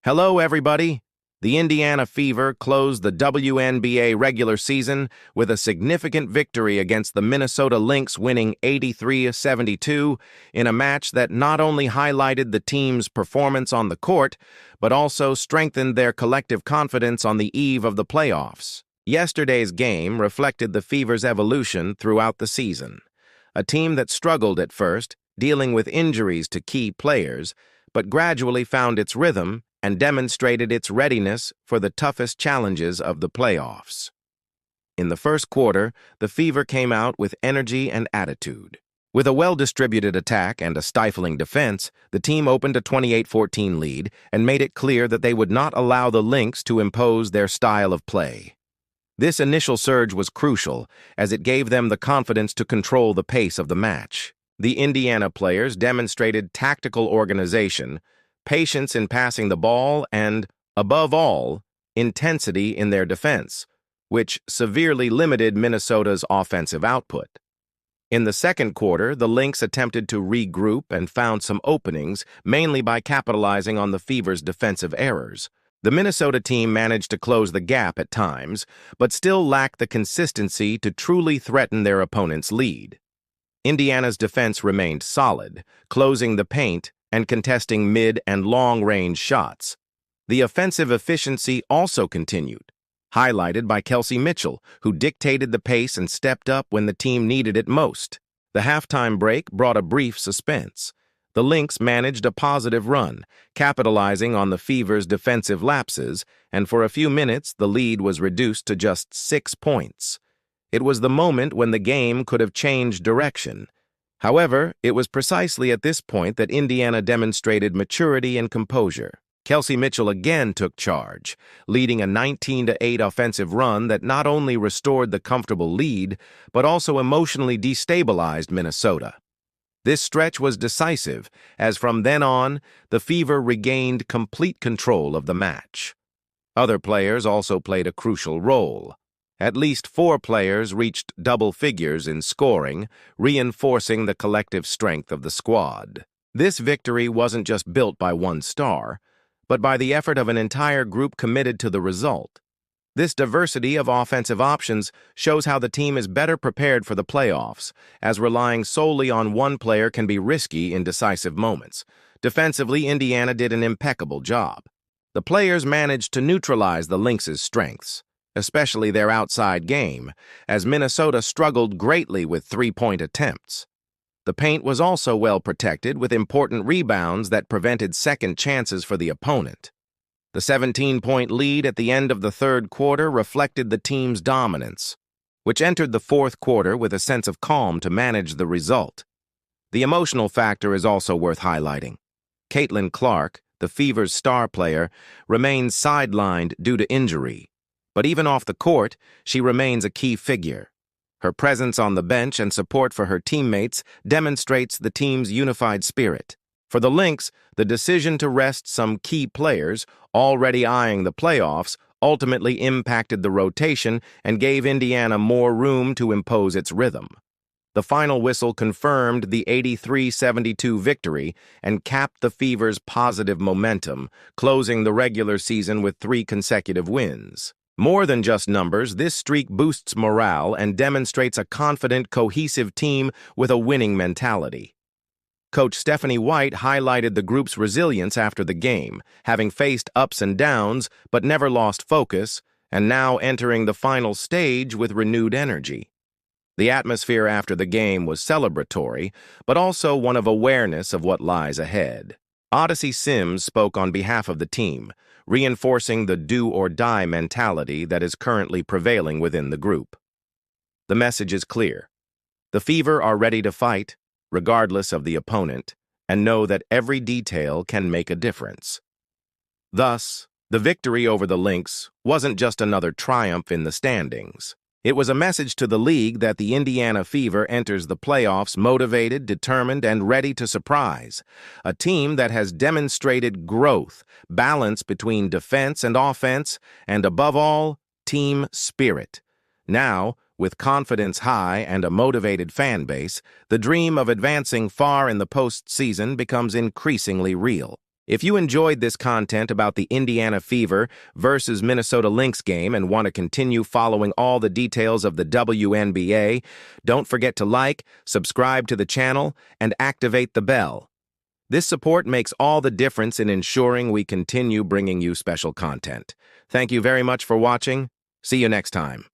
Hello, everybody. The Indiana Fever closed the WNBA regular season with a significant victory against the Minnesota Lynx, winning 83-72 in a match that not only highlighted the team's performance on the court, but also strengthened their collective confidence on the eve of the playoffs. Yesterday's game reflected the Fever's evolution throughout the season. A team that struggled at first, dealing with injuries to key players, but gradually found its rhythm and demonstrated its readiness for the toughest challenges of the playoffs. In the first quarter, the Fever came out with energy and attitude. With a well-distributed attack and a stifling defense, the team opened a 28-14 lead and made it clear that they would not allow the Lynx to impose their style of play. This initial surge was crucial, as it gave them the confidence to control the pace of the match. The Indiana players demonstrated tactical organization, patience in passing the ball, and, above all, intensity in their defense, which severely limited Minnesota's offensive output. In the second quarter, the Lynx attempted to regroup and found some openings, mainly by capitalizing on the Fever's defensive errors. The Minnesota team managed to close the gap at times, but still lacked the consistency to truly threaten their opponent's lead. Indiana's defense remained solid, closing the paint and contesting mid- and long-range shots. The offensive efficiency also continued, highlighted by Kelsey Mitchell, who dictated the pace and stepped up when the team needed it most. The halftime break brought a brief suspense. The Lynx managed a positive run, capitalizing on the Fever's defensive lapses, and for a few minutes the lead was reduced to just 6 points. It was the moment when the game could have changed direction. However, it was precisely at this point that Indiana demonstrated maturity and composure. Kelsey Mitchell again took charge, leading a 19-8 offensive run that not only restored the comfortable lead, but also emotionally destabilized Minnesota. This stretch was decisive, as from then on, the Fever regained complete control of the match. Other players also played a crucial role. At least 4 players reached double figures in scoring, reinforcing the collective strength of the squad. This victory wasn't just built by one star, but by the effort of an entire group committed to the result. This diversity of offensive options shows how the team is better prepared for the playoffs, as relying solely on one player can be risky in decisive moments. Defensively, Indiana did an impeccable job. The players managed to neutralize the Lynx's strengths, especially their outside game, as Minnesota struggled greatly with three-point attempts. The paint was also well protected, with important rebounds that prevented second chances for the opponent. The 17-point lead at the end of the third quarter reflected the team's dominance, which entered the fourth quarter with a sense of calm to manage the result. The emotional factor is also worth highlighting. Caitlin Clark, the Fever's star player, remains sidelined due to injury. But even off the court, she remains a key figure. Her presence on the bench and support for her teammates demonstrates the team's unified spirit. For the Lynx, the decision to rest some key players, already eyeing the playoffs, ultimately impacted the rotation and gave Indiana more room to impose its rhythm. The final whistle confirmed the 83-72 victory and capped the Fever's positive momentum, closing the regular season with 3 consecutive wins. More than just numbers, this streak boosts morale and demonstrates a confident, cohesive team with a winning mentality. Coach Stephanie White highlighted the group's resilience after the game, having faced ups and downs but never lost focus, and now entering the final stage with renewed energy. The atmosphere after the game was celebratory, but also one of awareness of what lies ahead. Odyssey Sims spoke on behalf of the team, reinforcing the do-or-die mentality that is currently prevailing within the group. The message is clear. The Fever are ready to fight, regardless of the opponent, and know that every detail can make a difference. Thus, the victory over the Lynx wasn't just another triumph in the standings. It was a message to the league that the Indiana Fever enters the playoffs motivated, determined, and ready to surprise. A team that has demonstrated growth, balance between defense and offense, and above all, team spirit. Now, with confidence high and a motivated fan base, the dream of advancing far in the postseason becomes increasingly real. If you enjoyed this content about the Indiana Fever versus Minnesota Lynx game and want to continue following all the details of the WNBA, don't forget to like, subscribe to the channel, and activate the bell. This support makes all the difference in ensuring we continue bringing you special content. Thank you very much for watching. See you next time.